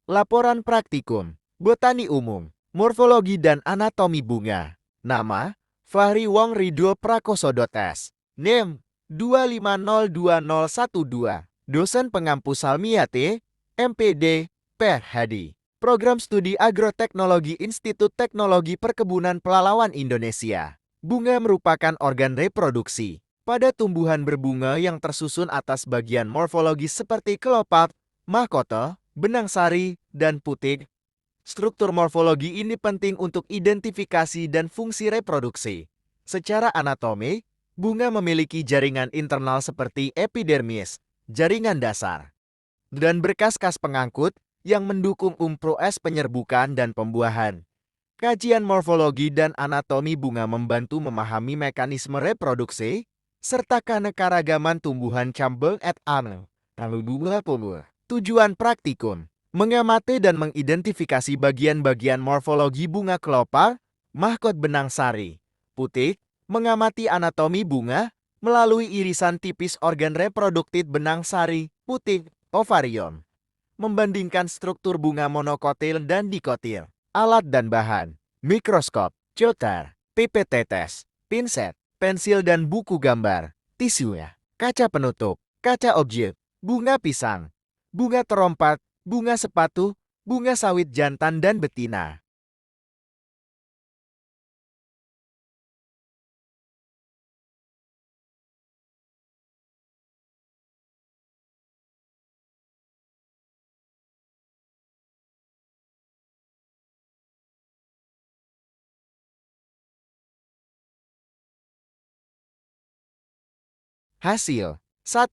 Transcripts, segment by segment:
Laporan praktikum, botani umum, morfologi dan anatomi bunga. Nama, Fahri Wong Ridho Prakoso S. NIM 2502012. Dosen pengampu Salmiate, MPD, Hadi. Program Studi Agroteknologi Institut Teknologi Perkebunan Pelalawan Indonesia. Bunga merupakan organ reproduksi pada tumbuhan berbunga yang tersusun atas bagian morfologis seperti kelopak, mahkota, benang sari, dan putik. Struktur morfologi ini penting untuk identifikasi dan fungsi reproduksi. Secara anatomi, bunga memiliki jaringan internal seperti epidermis, jaringan dasar, dan berkas-kas pengangkut yang mendukung proses penyerbukan dan pembuahan. Kajian morfologi dan anatomi bunga membantu memahami mekanisme reproduksi serta keanekaragaman tumbuhan Campbell et al. Tujuan praktikum, mengamati dan mengidentifikasi bagian-bagian morfologi bunga kelopak, mahkot benang sari, putik, mengamati anatomi bunga melalui irisan tipis organ reproduktif benang sari, putik, ovarium, membandingkan struktur bunga monokotil dan dikotil, alat dan bahan, mikroskop, jotter, pipet tetes, pinset, pensil dan buku gambar, tisu, kaca penutup, kaca objek, bunga pisang, bunga terompat, bunga sepatu, bunga sawit jantan dan betina. Hasil 1.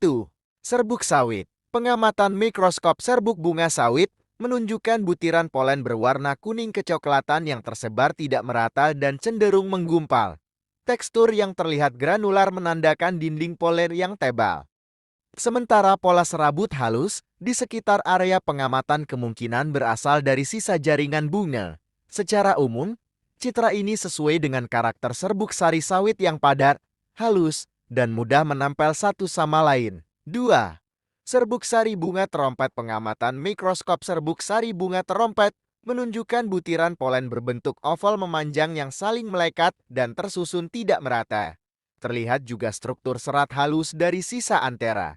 Serbuk sawit. Pengamatan mikroskop serbuk bunga sawit menunjukkan butiran polen berwarna kuning kecoklatan yang tersebar tidak merata dan cenderung menggumpal. Tekstur yang terlihat granular menandakan dinding polen yang tebal. Sementara pola serabut halus di sekitar area pengamatan kemungkinan berasal dari sisa jaringan bunga. Secara umum, citra ini sesuai dengan karakter serbuk sari sawit yang padat, halus, dan mudah menempel satu sama lain. 2. Serbuk sari bunga terompet. Pengamatan mikroskop serbuk sari bunga terompet menunjukkan butiran polen berbentuk oval memanjang yang saling melekat dan tersusun tidak merata. Terlihat juga struktur serat halus dari sisa antera.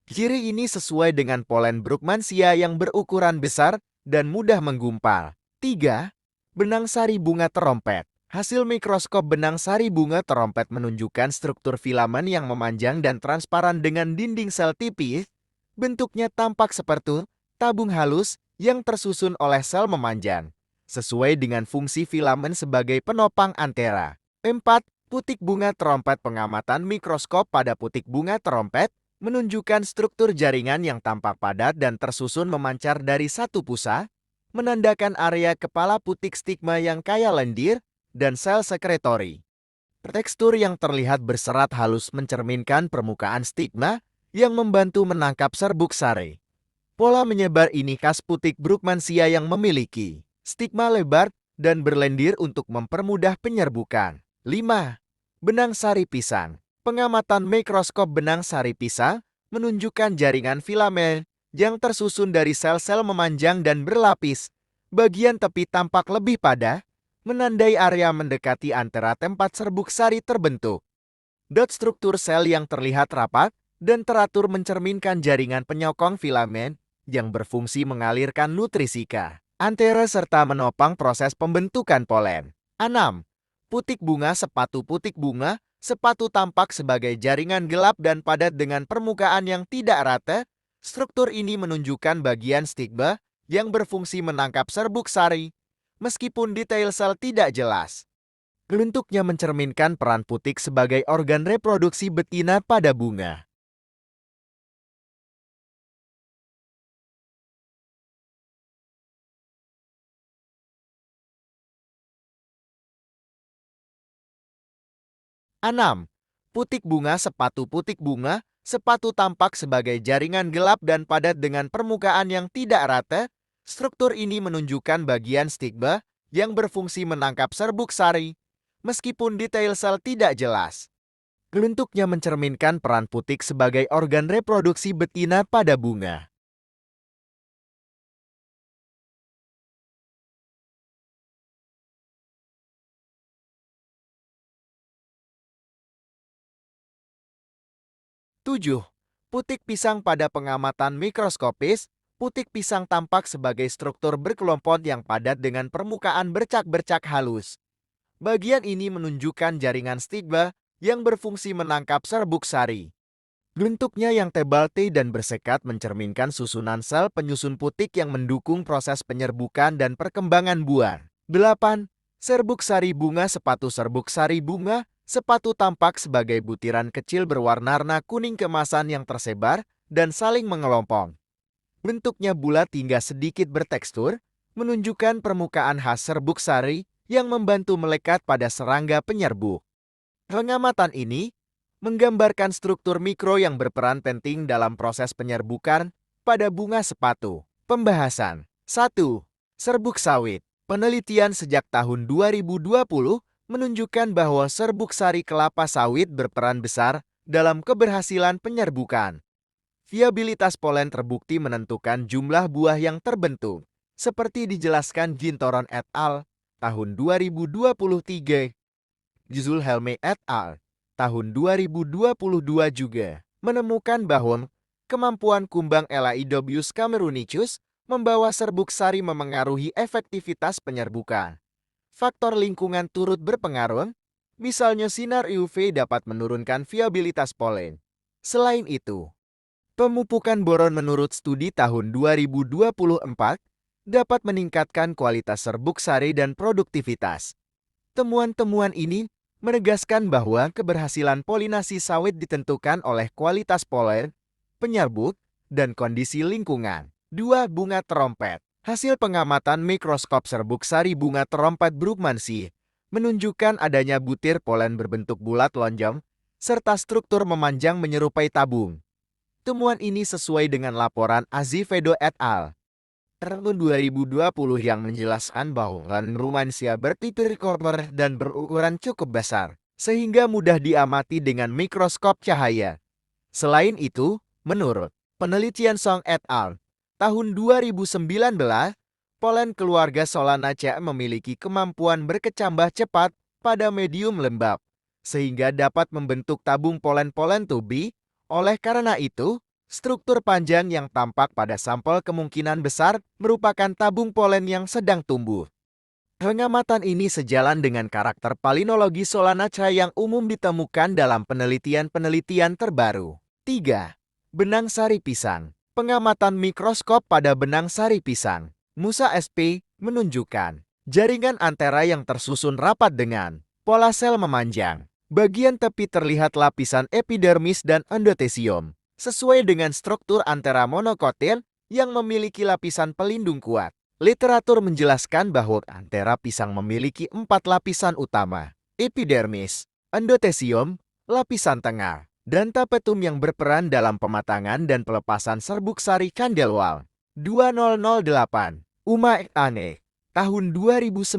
Ciri ini sesuai dengan polen Brugmansia yang berukuran besar dan mudah menggumpal. 3. Benang sari bunga terompet. Hasil mikroskop benang sari bunga terompet menunjukkan struktur filamen yang memanjang dan transparan dengan dinding sel tipis. Bentuknya tampak seperti tabung halus yang tersusun oleh sel memanjang, sesuai dengan fungsi filamen sebagai penopang antera. 4. Putik bunga terompet. Pengamatan mikroskop pada putik bunga terompet menunjukkan struktur jaringan yang tampak padat dan tersusun memancar dari satu pusat, menandakan area kepala putik stigma yang kaya lendir dan sel sekretori. Tekstur yang terlihat berserat halus mencerminkan permukaan stigma yang membantu menangkap serbuk sari. Pola menyebar ini khas putik Brugmansia yang memiliki stigma lebar dan berlendir untuk mempermudah penyerbukan. 5. Benang sari pisang. Pengamatan mikroskop benang sari pisang menunjukkan jaringan filamen yang tersusun dari sel-sel memanjang dan berlapis. Bagian tepi tampak lebih padat, menandai area mendekati antara tempat serbuk sari terbentuk. Struktur sel yang terlihat rapat dan teratur mencerminkan jaringan penyokong filamen yang berfungsi mengalirkan nutrisi ke antera serta menopang proses pembentukan polen. 6. Putik bunga sepatu. Putik bunga sepatu tampak sebagai jaringan gelap dan padat dengan permukaan yang tidak rata. Struktur ini menunjukkan bagian stigma yang berfungsi menangkap serbuk sari, meskipun detail sel tidak jelas. Bentuknya mencerminkan peran putik sebagai organ reproduksi betina pada bunga. Enam. Putik bunga sepatu. Putik bunga sepatu tampak sebagai jaringan gelap dan padat dengan permukaan yang tidak rata. Struktur ini menunjukkan bagian stigma yang berfungsi menangkap serbuk sari, meskipun detail sel tidak jelas. Bentuknya mencerminkan peran putik sebagai organ reproduksi betina pada bunga. 7. Putik pisang pada pengamatan mikroskopis. Putik pisang tampak sebagai struktur berkelompok yang padat dengan permukaan bercak-bercak halus. Bagian ini menunjukkan jaringan stigma yang berfungsi menangkap serbuk sari. Bentuknya yang tebal T dan bersekat mencerminkan susunan sel penyusun putik yang mendukung proses penyerbukan dan perkembangan buah. 8. Serbuk sari bunga sepatu. Serbuk sari bunga sepatu tampak sebagai butiran kecil berwarna kuning keemasan yang tersebar dan saling mengelompong. Bentuknya bulat hingga sedikit bertekstur, menunjukkan permukaan khas serbuk sari yang membantu melekat pada serangga penyerbuk. Pengamatan ini menggambarkan struktur mikro yang berperan penting dalam proses penyerbukan pada bunga sepatu. Pembahasan 1. Serbuk sawit. Penelitian sejak tahun 2020 menunjukkan bahwa serbuk sari kelapa sawit berperan besar dalam keberhasilan penyerbukan. Viabilitas polen terbukti menentukan jumlah buah yang terbentuk, seperti dijelaskan Gintoron et al. Tahun 2023. Zulhelme et al. Tahun 2022 juga menemukan bahwa kemampuan kumbang Elaiodobius camerunicus membawa serbuk sari memengaruhi efektivitas penyerbukan. Faktor lingkungan turut berpengaruh, misalnya sinar UV dapat menurunkan viabilitas polen. Selain itu, pemupukan boron menurut studi tahun 2024 dapat meningkatkan kualitas serbuk sari dan produktivitas. Temuan-temuan ini menegaskan bahwa keberhasilan polinasi sawit ditentukan oleh kualitas polen, penyerbuk, dan kondisi lingkungan. 2. Bunga terompet. Hasil pengamatan mikroskop serbuk sari bunga terompet Brookmansi menunjukkan adanya butir polen berbentuk bulat lonjong serta struktur memanjang menyerupai tabung. Temuan ini sesuai dengan laporan Azevedo et al. Tahun 2020 yang menjelaskan bahwa rumansia bertipe korner dan berukuran cukup besar, sehingga mudah diamati dengan mikroskop cahaya. Selain itu, menurut penelitian Song et al. Tahun 2019, polen keluarga Solanaceae memiliki kemampuan berkecambah cepat pada medium lembab, sehingga dapat membentuk tabung polen-polen tubi. Oleh karena itu, struktur panjang yang tampak pada sampel kemungkinan besar merupakan tabung polen yang sedang tumbuh. Pengamatan ini sejalan dengan karakter palinologi Solanaceae yang umum ditemukan dalam penelitian-penelitian terbaru. 3. Benang sari pisang. Pengamatan mikroskop pada benang sari pisang Musa SP menunjukkan jaringan antara yang tersusun rapat dengan pola sel memanjang. Bagian tepi terlihat lapisan epidermis dan endotesium, sesuai dengan struktur antara monokotil yang memiliki lapisan pelindung kuat. Literatur menjelaskan bahwa antera pisang memiliki 4 lapisan utama: epidermis, endotesium, lapisan tengah, dan tapetum yang berperan dalam pematangan dan pelepasan serbuk sari kandelwal. 2008. Uma et al. Tahun 2019.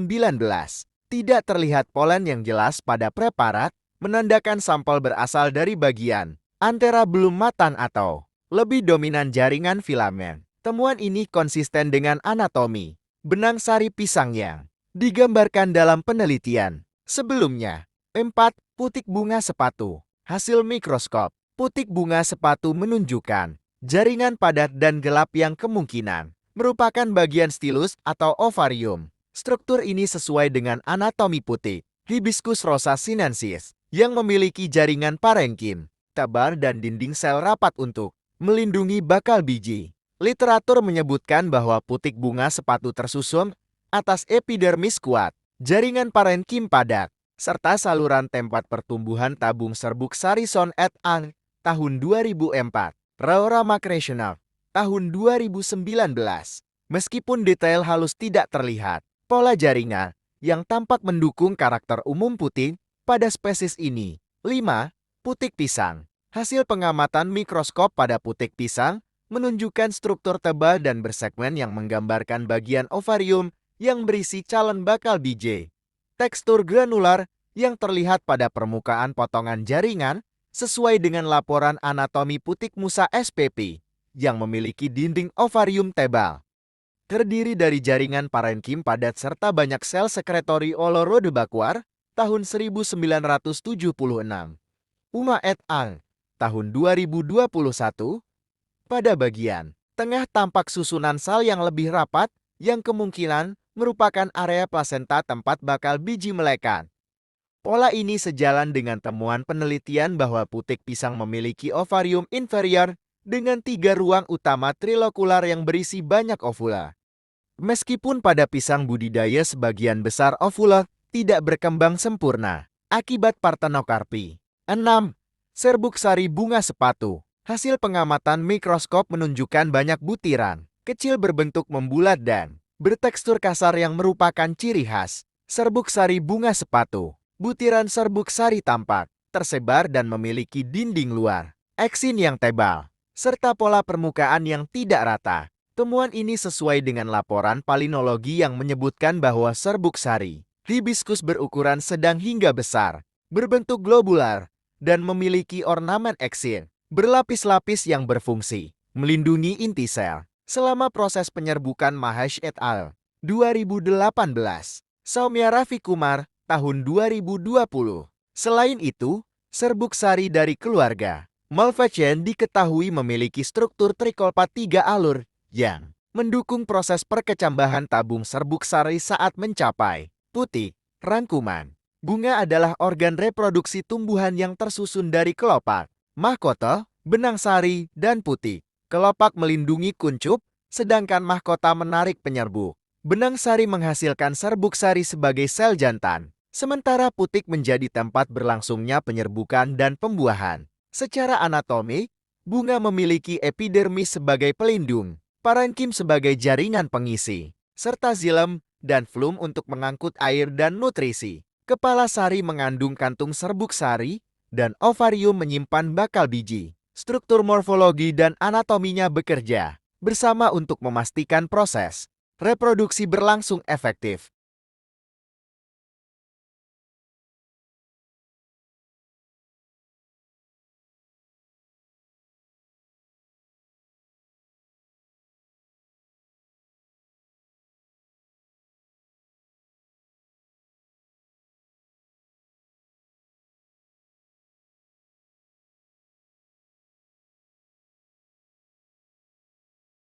Tidak terlihat polen yang jelas pada preparat, menandakan sampel berasal dari bagian antara belum matang atau lebih dominan jaringan filamen. Temuan ini konsisten dengan anatomi benang sari pisang yang digambarkan dalam penelitian sebelumnya. 4. Putik bunga sepatu. Hasil mikroskop putik bunga sepatu menunjukkan jaringan padat dan gelap yang kemungkinan merupakan bagian stilus atau ovarium. Struktur ini sesuai dengan anatomi putik Hibiscus rosa sinensis yang memiliki jaringan parenkim tebal dan dinding sel rapat untuk melindungi bakal biji. Literatur menyebutkan bahwa putik bunga sepatu tersusun atas epidermis kuat, jaringan parenkim padat, serta saluran tempat pertumbuhan tabung serbuk sari Son et al. Tahun 2004. Raura Macrational tahun 2019. Meskipun detail halus tidak terlihat, pola jaringan yang tampak mendukung karakter umum putik pada spesies ini. 5. Putik pisang. Hasil pengamatan mikroskop pada putik pisang menunjukkan struktur tebal dan bersegmen yang menggambarkan bagian ovarium yang berisi calon bakal biji. Tekstur granular yang terlihat pada permukaan potongan jaringan sesuai dengan laporan anatomi putik Musa SPP yang memiliki dinding ovarium tebal. Terdiri dari jaringan parenkim padat serta banyak sel sekretori olorodebakwar tahun 1976. Uma et al. tahun 2021. Pada bagian tengah tampak susunan sel yang lebih rapat, yang kemungkinan merupakan area plasenta tempat bakal biji melekat. Pola ini sejalan dengan temuan penelitian bahwa putik pisang memiliki ovarium inferior dengan 3 ruang utama trilokular yang berisi banyak ovula. Meskipun pada pisang budidaya sebagian besar ovula tidak berkembang sempurna akibat partenokarpi. 6. Serbuk sari bunga sepatu. Hasil pengamatan mikroskop menunjukkan banyak butiran kecil berbentuk membulat dan bertekstur kasar yang merupakan ciri khas serbuk sari bunga sepatu. Butiran serbuk sari tampak tersebar dan memiliki dinding luar, eksin yang tebal, serta pola permukaan yang tidak rata. Temuan ini sesuai dengan laporan palinologi yang menyebutkan bahwa serbuk sari hibiscus berukuran sedang hingga besar, berbentuk globular, dan memiliki ornamen eksin berlapis-lapis yang berfungsi melindungi inti sel. Selama proses penyerbukan Mahesh et al. 2018, Soumya Ravikumar tahun 2020. Selain itu, serbuk sari dari keluarga Malvaceae diketahui memiliki struktur trikolpa 3 alur yang mendukung proses perkecambahan tabung serbuk sari saat mencapai putik. Rangkuman bunga adalah organ reproduksi tumbuhan yang tersusun dari kelopak, mahkota, benang sari, dan putik. Kelopak melindungi kuncup, sedangkan mahkota menarik penyerbuk. Benang sari menghasilkan serbuk sari sebagai sel jantan, sementara putik menjadi tempat berlangsungnya penyerbukan dan pembuahan. Secara anatomik, bunga memiliki epidermis sebagai pelindung, parenkim sebagai jaringan pengisi, serta xilem dan flum untuk mengangkut air dan nutrisi. Kepala sari mengandung kantung serbuk sari, dan ovarium menyimpan bakal biji. Struktur morfologi dan anatominya bekerja bersama untuk memastikan proses reproduksi berlangsung efektif.